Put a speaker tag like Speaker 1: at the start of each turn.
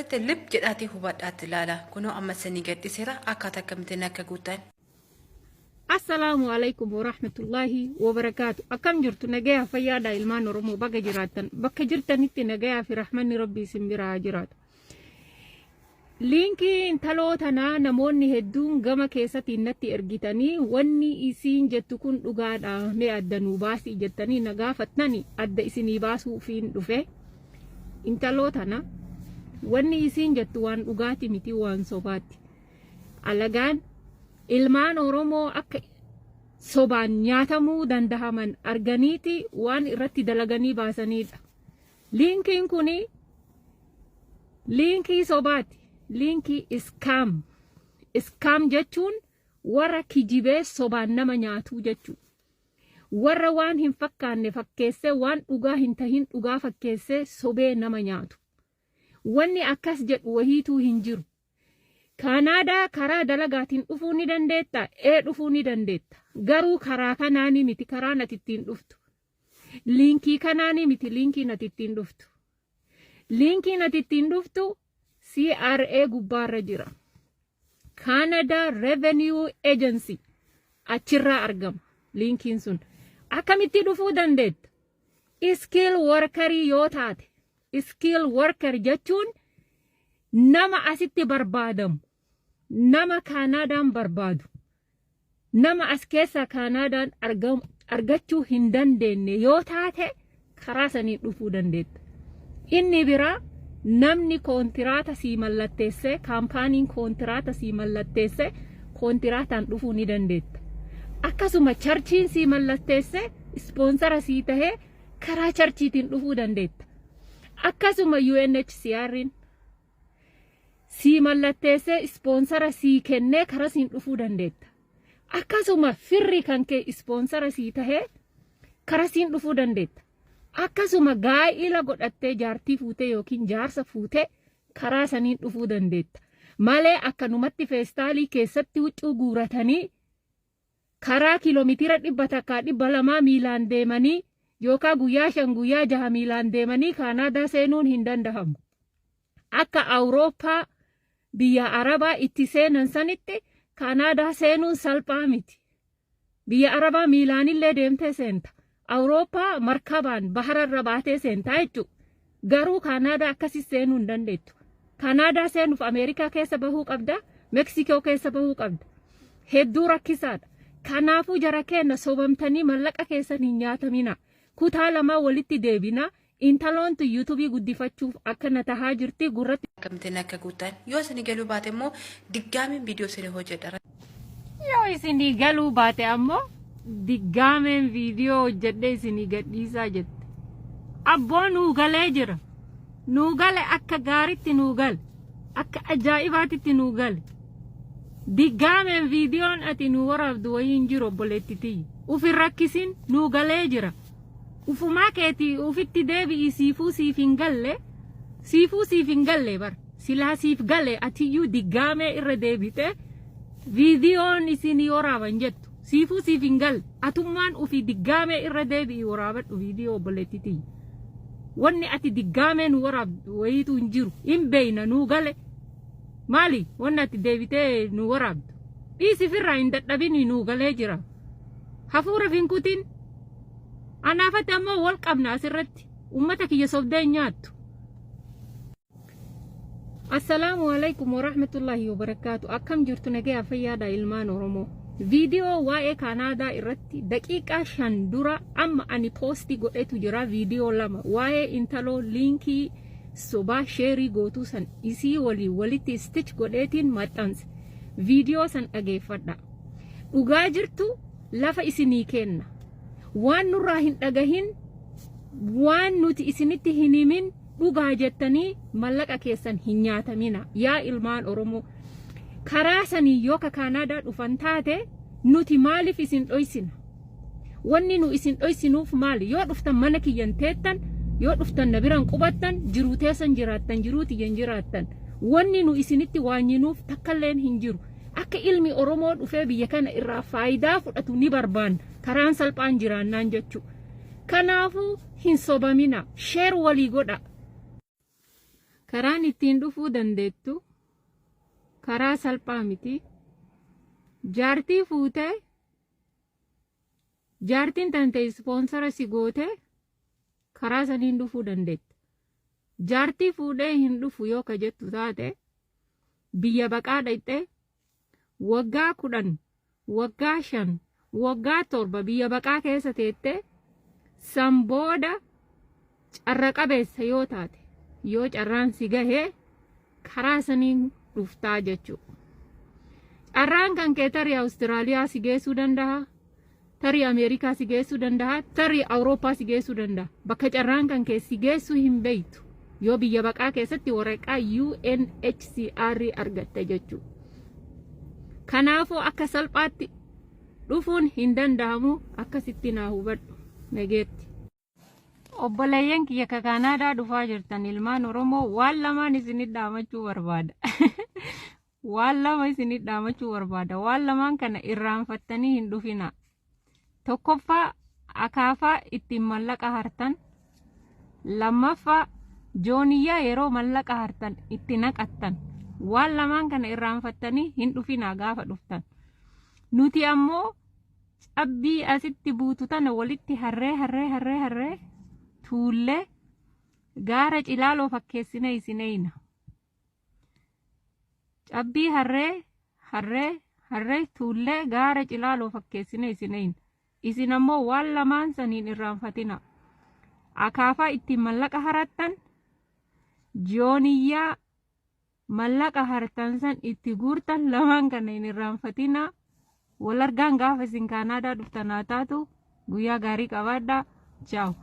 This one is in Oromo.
Speaker 1: اللب جداتي hubadhaatti ilaala kunoo amma sanii gadhiseera akkaataa akkamitti akka guutan.
Speaker 2: Assalamu alaikum warahmatullahi wabarakatuh. Akkam jirtu nagaya fayyaada ilmaan Oromoo baga jiraattan bakka jirtanitti nagayaa fi rahmanni Rabbii isin biraa jiraatu. Liinkii intalootanaa namoonni hedduun gama keessatiin natti ergitanii wanni isiin jettu kun dhugaadha mee adda nuu baasii jettanii na gaafattanii adda isinii baasuufiin dhufe. Intalootana wanni isiin jettu waan dhugaati miti waan sobaatti. Alagaan ilmaan Oromoo akka sobaan nyaatamuu dandahaman arganiiti waan irratti dalaganii baasanidha. Liinkiin kuni liinkii sobaati. Liinkii iskaam jechuun warra kijibee sobaan nama nyaatuu jechuu. Warra waan hin fakkaanne fakkeesse waan dhugaa hin tahin dhugaa fakkeesse sobee nama nyaatu. Wanni akkas jedhu wahiituu hin jiru. Kanaadaa karaa dalagaatiin dhufuu ni dandeetta, dhufuu ni dandeetta. Garuu karaa kanaanii miti karaa nati ittiin dhuftu. Liinkii kanaanii miti liinkii nati ittiin dhuftu. Liinkii nati ittiin dhuftu CRA gubbaarra jira. Canada Revenue Agency achirraa argama liinkiin sun. Akkamitti dhufuu dandeetta? Skill workerii yoo taate. Skill worker jechuun nama asitti barbaadamu. Nama Kanaadaan barbaadu. Nama as keessa Kanaadaan argachuu hin dandeenye yoo taate karaa sanii dhufuu dandeetta. Inni biraa namni koontiraata sii mallatteesse, kaampaaniin koontiraata sii mallatteesse, koontiraataan dhufuu ni dandeetta. Akkasuma charchiin sii mallatteesse, ispoonsara sii tahee karaa charchiitiin dhufuu dandeetta. Akkasuma UNHCR'n sii mallatteesse, ispoonsara sii kennee karaa siin dhufuu dandeetta. Akkasuma firri kan kee ispoonsara sii tahee karaa siin dhufuu dandeetta. Akkasuma gaa'ila godhattee jaartii fuutee yookiin jaarsa fuutee karaa saniin dhufuu dandeetta. Malee akkanumatti feestaalii keessatti huccuu guuratanii karaa kiiloomeetira 100-200 miilaan deemanii yookaan guyyaa 5-6 miilaan deemanii Kanaadaa seenuun hin dandahamu. Akka Awurooppaa biyya Arabaa itti seenan sanitti Kanaadaa seenuun salphaa miti. Biyya Arabaa miilaanillee deemtee seenta. Awurooppaa markabaan bahararra baatee seentaa jechuudha. Garuu Kanaadaa akkasii seenuu hin dandeettu. Kanaadaa seenuuf Ameerikaa keessa bahuu qabda, Meksikoo keessa bahuu qabda. Hedduu rakkisaadha. Kanaafuu jara keenya sobamtanii mallaqa keessan hin nyaatamina. Kutaa lamaa walitti deebina. Intaloontu yuutuubii guddifachuuf akka na tahaa jirti gurratti.
Speaker 1: Akkamitti akka guutan yoo isin galuu baate immoo diggaamiin viidiyoo isin hojjedha.
Speaker 2: Yoo isin galuu baate ammoo diggaameen viidiyoo hojjedhee isin gadhiisaa jette. Abboo nuu galee jira. Nuu gale akka gaaritti nuu gale. Akka ajaa'ibaatitti nuu gale. Diggaameen viidiyoon ati nuu waraabdu wayiin jiru obboleettitii. Ufin rakkisin nuu galee jira. Ufumaa keetii ufitti deebi'i siifuu siif hin galle bar. Silaa siif gale atiyyuu diggaamee irra deebite viidiyoon isinii waraaban jettu. Siifuu siif hin galle atummaan ufi diggaamee irra deebi'i waraabadhu viidiyoo obboleettitii. Wanni ati diggaamee nu waraabdu wayiitu hin jiru. Hin beeyna nuu gale. Maali wanni ati deebitee nu waraabdu. Dhiisifirraa hin dadhabini nuu galee jira. Hafuura finkutiin. Anaafatti ammoo wal qabna asirratti ummata kiyya sobdee nyaattu. Assalaamu alaikum warahmatullahi wabarakatuh. Akkam jirtu nagaya fayyaada ilmaan Oromoo. Viidiyoo waa'ee Kanaadaa irratti daqiiqaa 5 dura amma ani poostii godhetu jira viidiyoo 2 waa'ee intaloo liinkii sobaa sheerii gootuu san isii walitti stitch godheetiin maxxanse. Viidiyoo san dhageeffadha. Dhugaa jirtu lafa isinii kenna. Waan nurraa hin dhagahin waan nuti isinitti hin himin dhugaa jettanii mallaqa keessan hin nyaatamina yaa ilmaan Oromoo. Karaa sanii yoo Kanaadaa dhufan taate nuti maaliif isin dhoysina? Wanni nu isin dhoysinuuf maali? Yoo dhuftan mana kiyyan teettan, yoo dhuftan na biran qubattan, jiruu teessan jiraattan, jiruu tiyyan jiraattan. Wanni nu isinitti waanyinuuf takkalleen hin jiru. Akka ilmi Oromoo dhufee biyya kana irraa faayidaa fudhatu ni barbaanna. Karaan salphaan jiraannaan jechuudha. Kanaafuu hin sobamina. Sheer walii godha. karaan ittiin dhufuu dandeettu karaa salphaa miti. Jaartii fuutee jaartiin tante ispoonsara si goote karaa saniin dhufuu dandeetta. Jaartii fuudhee hin dhufu yoo ka jettu taate biyya baqaa dhaqxee waggaa 10 waggaa 5 waggaa 7 biyya baqaa keessa teettee san booda carra qabeessa yoo taate yoo carraan si gahee karaa saniin dhuftaa jechuudha. Carraan kan kee tarii Awustiraaliyaa si geessuu danda'a, tarii Ameerikaa si geessuu danda'a, tarii Awurooppaa si geessuu danda'a. Bakka carraan kan kee si geessuu hin beektu yoo biyya baqaa keessatti waraqaa UNHCR argatte jechuudha. Kanaafuu akka salphaatti dhufuun hin danda'amu, akkasitti naa hubadhu. Nageetti. Obboleeyyan kiyya Kaanadaa dhufaa jirtan ilmaan Oromoo waan lamaan isinit dhaamachuu barbaada. Waan lama isinit dhaamachuu barbaada. Waan lamaan kana irraanfattanii hin dhufina. Tokkoffaa akaafaa ittiin mallaqa hartan. Lammaffaa jooniyyaa yeroo mallaqa hartan itti naqattan. Waan lamaan kana irraanfattanii hin dhufina gaafa dhuftan. Nuti ammoo cabbii asitti buutu tana walitti harree tuullee gaara Cilaaloo fakkeessine isineeyna. Cabbii harree tuullee gaara Cilaaloo fakkeessine isineeyna. Isin ammoo waan lamaan saniin irraanfatina. Akaafaa ittiin mallaqa harattan, jooniyyaa mallaqa hartan san itti guurtan lamaan kana hin irraanfatina. Wal argaan gaafa isin Kaanadaa dhuftan haa taatu. Guyyaa gaarii qabaadhaa. Ciao.